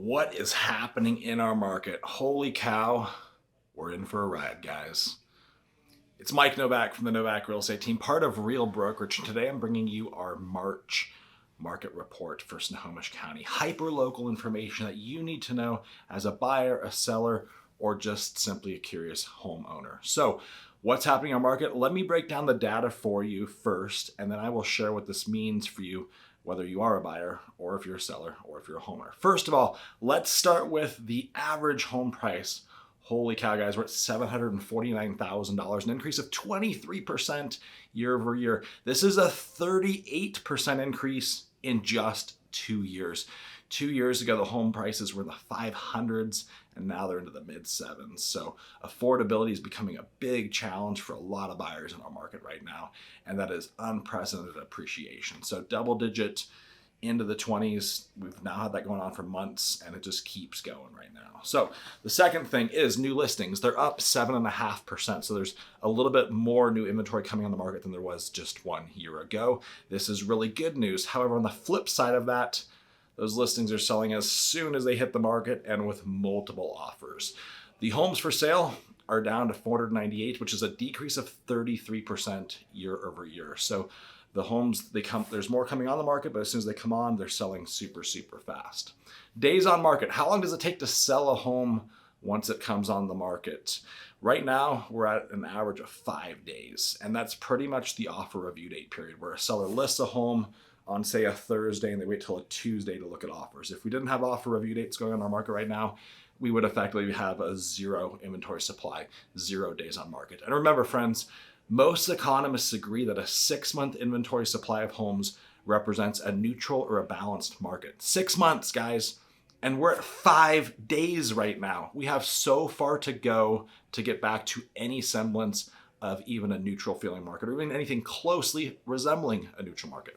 What is happening in our market? Holy cow, we're in for a ride, guys. It's Mike Novak from the Novak Real Estate Team, part of Real Brokerage. Today I'm bringing you our March market report for Snohomish County. Hyper-local information that you need to know as a buyer, a seller, or just simply a curious homeowner. So what's happening in our market? Let me break down the data for you first, and then I will share what this means for you, whether you are a buyer or if you're a seller or if you're a homeowner. First of all, let's start with the average home price. Holy cow, guys, we're at $749,000, an increase of 23% year over year. This is a 38% increase in just 2 years. 2 years ago, the home prices were in the 500s, and now they're into the mid sevens. So affordability is becoming a big challenge for a lot of buyers in our market right now, and that is unprecedented appreciation. So double digit into the 20s. We've now had that going on for months, and it just keeps going right now. So the second thing is new listings. They're up 7.5%. So there's a little bit more new inventory coming on the market than there was just 1 year ago. This is really good news. However, on the flip side of that, those listings are selling as soon as they hit the market and with multiple offers. The homes for sale are down to 498, which is a decrease of 33% year over year. So the homes, there's more coming on the market, but as soon as they come on, they're selling super fast. Days on market. How long does it take to sell a home once it comes on the market? Right now, we're at an average of 5 days, and that's pretty much the offer review date period, where a seller lists a home on, say, a Thursday, and they wait till a Tuesday to look at offers. If we didn't have offer review dates going on our market right now, we would effectively have a zero inventory supply, 0 days on market. And remember, friends, most economists agree that a 6-month inventory supply of homes represents a neutral or a balanced market. 6 months, guys, and we're at 5 days right now. We have so far to go to get back to any semblance of even a neutral feeling market, or even anything closely resembling a neutral market.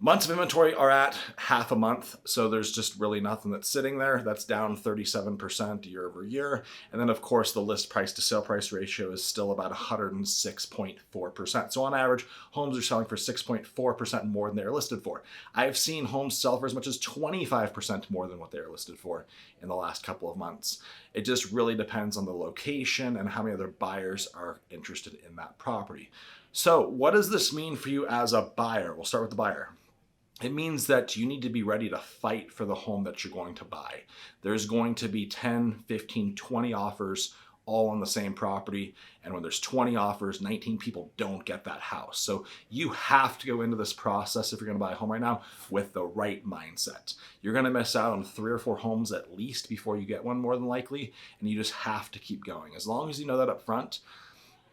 Months of inventory are at half a month, so there's just really nothing that's sitting there. That's down 37% year over year. And then, of course, the list price to sale price ratio is still about 106.4%. So on average, homes are selling for 6.4% more than they're listed for. I've seen homes sell for as much as 25% more than what they're listed for in the last couple of months. It just really depends on the location and how many other buyers are interested in that property. So what does this mean for you as a buyer? We'll start with the buyer. It means that you need to be ready to fight for the home that you're going to buy. There's going to be 10, 15, 20 offers all on the same property. And when there's 20 offers, 19 people don't get that house. So you have to go into this process, if you're going to buy a home right now, with the right mindset. You're going to miss out on 3 or 4 homes at least before you get one, more than likely. And you just have to keep going. As long as you know that up front,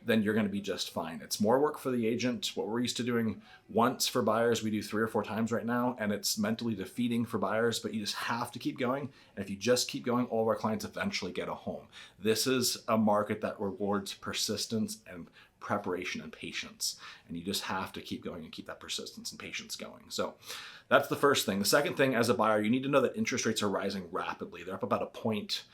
then you're going to be just fine. It's more work for the agent. What we're used to doing once for buyers, we do 3 or 4 times right now, and it's mentally defeating for buyers, but you just have to keep going. And if you just keep going, all of our clients eventually get a home. This is a market that rewards persistence and preparation and patience. And you just have to keep going and keep that persistence and patience going. So that's the first thing. The second thing, as a buyer, you need to know that interest rates are rising rapidly. They're up about a point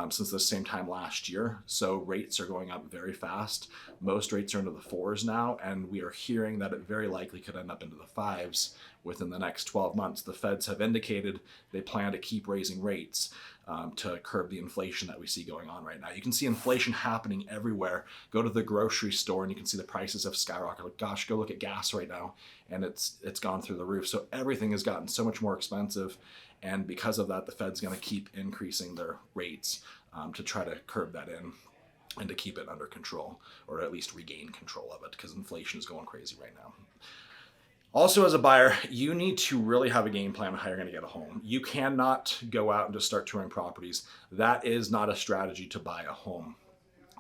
since the same time last year. So rates are going up very fast. Most rates are into the 4s now, and we are hearing that it very likely could end up into the 5s within the next 12 months. The feds have indicated they plan to keep raising rates to curb the inflation that we see going on right now. You can see inflation happening everywhere. Go to the grocery store and you can see the prices have skyrocketed. Gosh, go look at gas right now, and it's gone through the roof. So everything has gotten so much more expensive. And because of that, the Fed's going to keep increasing their rates to try to curb that in and to keep it under control, or at least regain control of it, because inflation is going crazy right now. Also, as a buyer, you need to really have a game plan on how you're going to get a home. You cannot go out and just start touring properties. That is not a strategy to buy a home.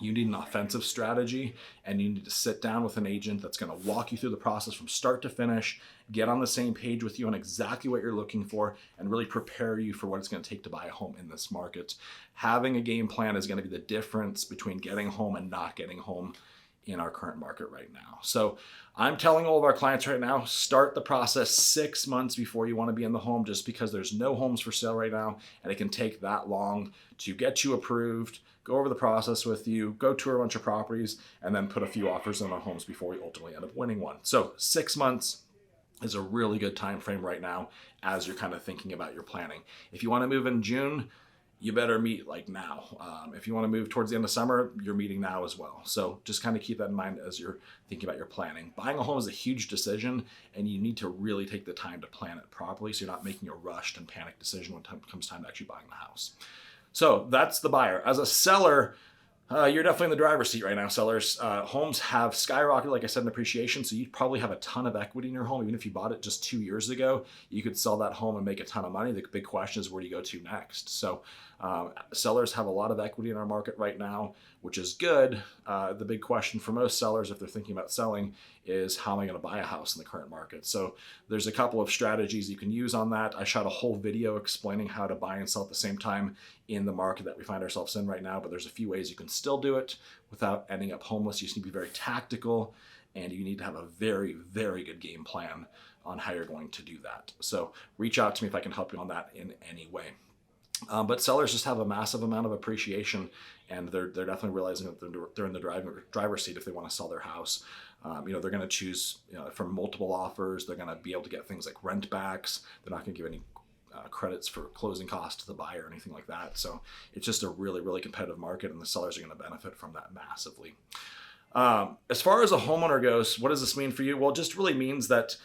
You need an offensive strategy, and you need to sit down with an agent that's going to walk you through the process from start to finish, get on the same page with you on exactly what you're looking for, and really prepare you for what it's going to take to buy a home in this market. Having a game plan is going to be the difference between getting home and not getting home in our current market right now. So I'm telling all of our clients right now, start the process 6 months before you want to be in the home, just because there's no homes for sale right now, and it can take that long to get you approved, go over the process with you, go tour a bunch of properties, and then put a few offers in on homes before we ultimately end up winning one. So 6 months is a really good time frame right now as you're kind of thinking about your planning. If you want to move in June, you better meet like now. If you want to move towards the end of summer, you're meeting now as well. So just kind of keep that in mind as you're thinking about your planning. Buying a home is a huge decision, and you need to really take the time to plan it properly so you're not making a rushed and panicked decision when it comes time to actually buying the house. So that's the buyer. As a seller, you're definitely in the driver's seat right now, sellers. Homes have skyrocketed, like I said, in appreciation, so you probably have a ton of equity in your home. Even if you bought it just 2 years ago, you could sell that home and make a ton of money. The big question is, where do you go to next? So sellers have a lot of equity in our market right now, which is good. The big question for most sellers, if they're thinking about selling, is how am I going to buy a house in the current market? So there's a couple of strategies you can use on that. I shot a whole video explaining how to buy and sell at the same time in the market that we find ourselves in right now, but there's a few ways you can still do it without ending up homeless. You just need to be very tactical, and you need to have a very, very good game plan on how you're going to do that. So reach out to me if I can help you on that in any way. But sellers just have a massive amount of appreciation, and they're definitely realizing that they're in the driver's seat if they want to sell their house. They're going to choose from multiple offers. They're going to be able to get things like rent backs. They're not going to give any credits for closing costs to the buyer or anything like that. So it's just a really, really competitive market, and the sellers are going to benefit from that massively. As far as a homeowner goes, what does this mean for you? Well, it just really means that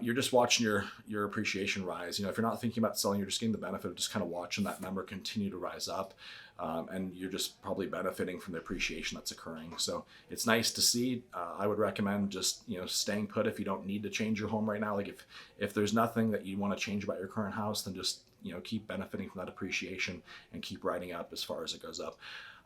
you're just watching your appreciation rise. If you're not thinking about selling, you're just getting the benefit of just kind of watching that number continue to rise up. And you're just probably benefiting from the appreciation that's occurring. So it's nice to see. I would recommend just staying put if you don't need to change your home right now. Like if there's nothing that you want to change about your current house, then just keep benefiting from that appreciation and keep riding up as far as it goes up.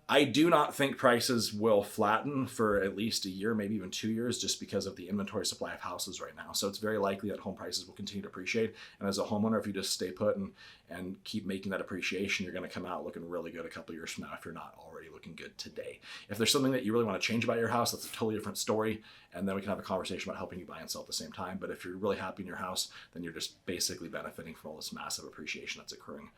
I do not think prices will flatten for at least a year, maybe even 2 years, just because of the inventory supply of houses right now. So it's very likely that home prices will continue to appreciate. And as a homeowner, if you just stay put and keep making that appreciation, you're going to come out looking really good a couple of years from now if you're not already looking good today. If there's something that you really want to change about your house, that's a totally different story. And then we can have a conversation about helping you buy and sell at the same time. But if you're really happy in your house, then you're just basically benefiting from all this massive appreciation that's occurring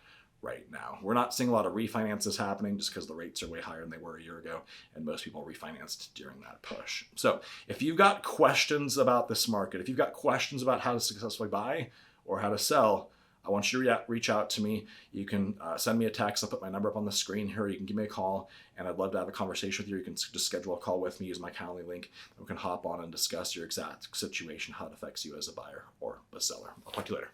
right now. We're not seeing a lot of refinances happening just because the rates are way higher than they were a year ago, and most people refinanced during that push. So if you've got questions about this market, if you've got questions about how to successfully buy or how to sell, I want you to reach out to me. You can send me a text. I'll put my number up on the screen here. You can give me a call, and I'd love to have a conversation with you. You can just schedule a call with me, use my Calendly link, and we can hop on and discuss your exact situation, how it affects you as a buyer or a seller. I'll talk to you later.